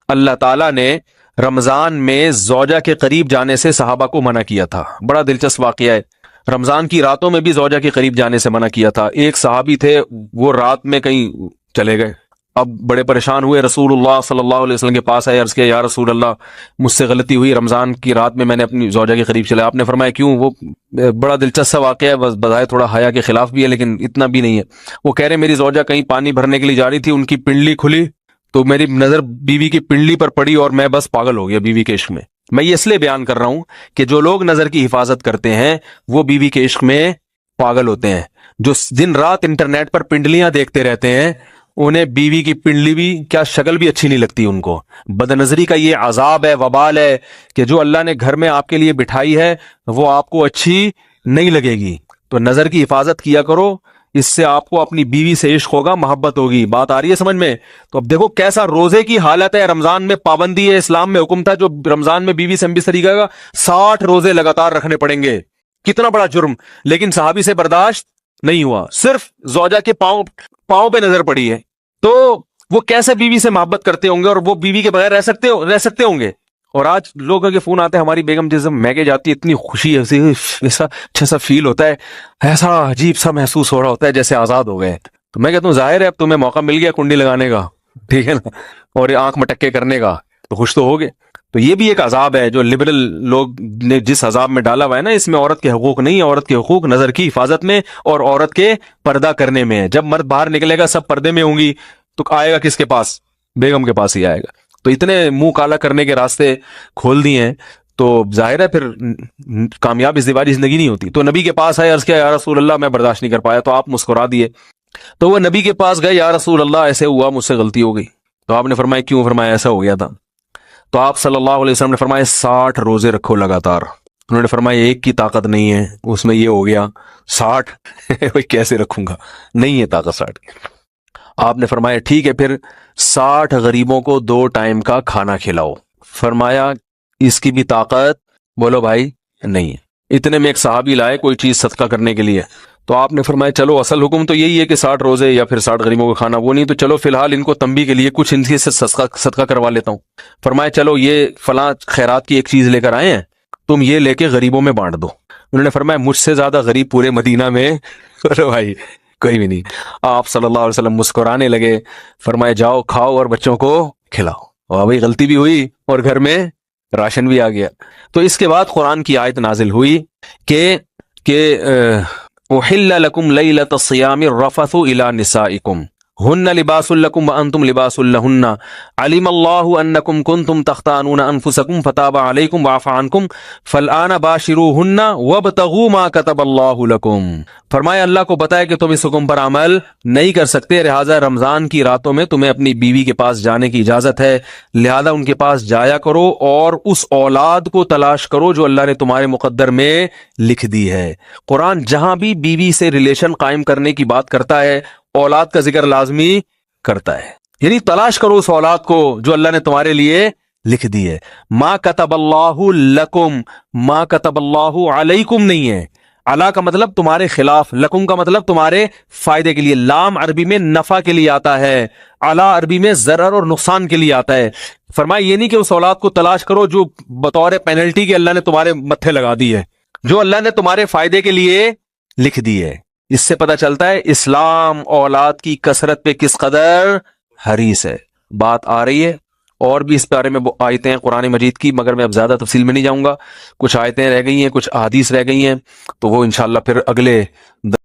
اللہ تعالیٰ نے رمضان میں زوجہ کے قریب جانے سے صحابہ کو منع کیا تھا. بڑا دلچسپ واقعہ ہے. رمضان کی راتوں میں بھی زوجہ کے قریب جانے سے منع کیا تھا. ایک صحابی تھے، وہ رات میں کہیں چلے گئے. اب بڑے پریشان ہوئے، رسول اللہ صلی اللہ علیہ وسلم کے پاس آئے، عرض کیا یا رسول اللہ مجھ سے غلطی ہوئی، رمضان کی رات میں نے اپنی زوجہ کے قریب چلا. آپ نے فرمایا کیوں؟ وہ بڑا دلچسپ واقعہ ہے، بس بظاہر تھوڑا حیا کے خلاف بھی ہے لیکن اتنا بھی نہیں ہے. وہ کہہ رہے میری زوجہ کہیں پانی بھرنے کے لیے جا رہی تھی، ان کی پنڈلی کھلی تو میری نظر بیوی کی پنڈلی پر پڑی اور میں بس پاگل ہو گیا بیوی کے عشق میں. میں یہ اس لیے بیان کر رہا ہوں کہ جو لوگ نظر کی حفاظت کرتے ہیں وہ بیوی کے عشق میں پاگل ہوتے ہیں. جو دن رات انٹرنیٹ پر پنڈلیاں دیکھتے رہتے ہیں انہیں بیوی کی پنڈلی بھی کیا شکل بھی اچھی نہیں لگتی ان کو. بد نظری کا یہ عذاب ہے، وبال ہے کہ جو اللہ نے گھر میں آپ کے لیے بٹھائی ہے وہ آپ کو اچھی نہیں لگے گی. تو نظر کی حفاظت کیا کرو، اس سے آپ کو اپنی بیوی سے عشق ہوگا، محبت ہوگی. بات آ رہی ہے سمجھ میں؟ تو اب دیکھو کیسا روزے کی حالت ہے. رمضان میں پابندی ہے، اسلام میں حکم تھا جو رمضان میں بیوی سے ہم بستری کرے گا 60 روزے لگاتار رکھنے پڑیں گے. کتنا بڑا جرم، لیکن صحابی سے برداشت نہیں ہوا. صرف زوجہ کے پاؤں پہ نظر پڑی ہے تو وہ کیسے بیوی سے محبت کرتے ہوں گے، اور وہ بیوی کے بغیر رہ سکتے ہوں گے. اور آج لوگوں کے فون آتے ہیں ہماری بیگم جس میگے جاتی ہے اتنی خوشی ہے، ایسا اچھا سا فیل ہوتا ہے، ایسا عجیب سا محسوس ہو رہا ہوتا ہے جیسے آزاد ہو گئے. تو میں کہتا ہوں ظاہر ہے اب تمہیں موقع مل گیا کنڈی لگانے کا، ٹھیک ہے نا، اور آنکھ مٹکے کرنے کا، تو خوش تو ہوگے. تو یہ بھی ایک عذاب ہے جو لبرل لوگ نے جس عذاب میں ڈالا ہوا ہے نا، اس میں عورت کے حقوق نہیں ہے. عورت کے حقوق نظر کی حفاظت میں اور عورت کے پردہ کرنے میں ہے. جب مرد باہر نکلے گا سب پردے میں ہوں گی تو آئے گا کس کے پاس؟ بیگم کے پاس ہی آئے گا. تو اتنے منہ کالا کرنے کے راستے کھول دیے ہیں تو ظاہر ہے پھر کامیاب ازدواجی زندگی نہیں ہوتی. تو نبی کے پاس آئے، عرض کیا یا رسول اللہ میں برداشت نہیں کر پایا. تو آپ مسکرا دیے. تو وہ نبی کے پاس گئے، یا رسول اللہ ایسے ہوا، مجھ سے غلطی ہو گئی. تو آپ نے فرمایا کیوں؟ فرمایا ایسا ہو گیا تھا. تو آپ صلی اللہ علیہ وسلم نے فرمایا 60 روزے رکھو لگاتار. انہوں نے فرمایا ایک کی طاقت نہیں ہے، اس میں یہ ہو گیا 60 کیسے رکھوں گا، نہیں ہے طاقت 60. آپ نے فرمایا ٹھیک ہے پھر 60 غریبوں کو 2 ٹائم کا کھانا کھلاؤ. فرمایا اس کی بھی طاقت بولو بھائی نہیں ہے. اتنے میں ایک صحابی لائے کوئی چیز صدقہ کرنے کے لیے. تو آپ نے فرمایا چلو اصل حکم تو یہی ہے کہ 60 روزے یا پھر 60 غریبوں کو کھانا، وہ نہیں تو چلو فی الحال ان کو تنبیہ کے لیے کچھ ان سے صدقہ کروا لیتا ہوں. فرمایا چلو یہ فلاں خیرات کی ایک چیز لے کر آئے ہیں، تم یہ لے کے غریبوں میں بانٹ دو. انہوں نے فرمایا مجھ سے زیادہ غریب پورے مدینہ میں بھائی کوئی بھی نہیں. آپ صلی اللہ علیہ وسلم مسکرانے لگے. فرمایا جاؤ کھاؤ اور بچوں کو کھلاؤ. اور بھائی غلطی بھی ہوئی اور گھر میں راشن بھی آ گیا. تو اس کے بعد قرآن کی آیت نازل ہوئی کہ احل لکم لیلۃ الصیام الرفث الی نسائکم ہن لباس لکم وانتم لباس لہن علم اللہ انکم کنتم تختانون انفسکم فتاب علیکم وعفى عنکم فالآن باشروہن وابتغوا ما کتب اللہ لکم. فرمایا اللہ کو بتایا کہ تم اس حکم پر عمل نہیں کر سکتے، لہٰذا رمضان کی راتوں میں تمہیں اپنی بیوی کے پاس جانے کی اجازت ہے، لہذا ان کے پاس جایا کرو اور اس اولاد کو تلاش کرو جو اللہ نے تمہارے مقدر میں لکھ دی ہے. قرآن جہاں بھی بیوی سے ریلیشن قائم کرنے کی بات کرتا ہے اولاد کا ذکر لازمی کرتا ہے، یعنی تلاش کرو اس اولاد کو جو اللہ نے تمہارے لیے لکھ دی ہے. ما کتب اللہ لکم، ما کتب اللہ علیکم نہیں ہے. علا کا مطلب تمہارے خلاف، لکم کا مطلب تمہارے فائدے کے لیے. لام عربی میں نفع کے لیے آتا ہے، علا عربی میں ضرر اور نقصان کے لیے آتا ہے. فرمایا یہ نہیں کہ اس اولاد کو تلاش کرو جو بطور پینلٹی کے اللہ نے تمہارے متھے لگا دی ہے، جو اللہ نے تمہارے فائدے کے لیے لکھ دی ہے. اس سے پتہ چلتا ہے اسلام اولاد کی کثرت پہ کس قدر حریص ہے. بات آ رہی ہے اور بھی اس بارے میں آیتیں ہیں قرآن مجید کی، مگر میں اب زیادہ تفصیل میں نہیں جاؤں گا. کچھ آیتیں رہ گئی ہیں، کچھ احادیث رہ گئی ہیں، تو وہ انشاءاللہ پھر اگلے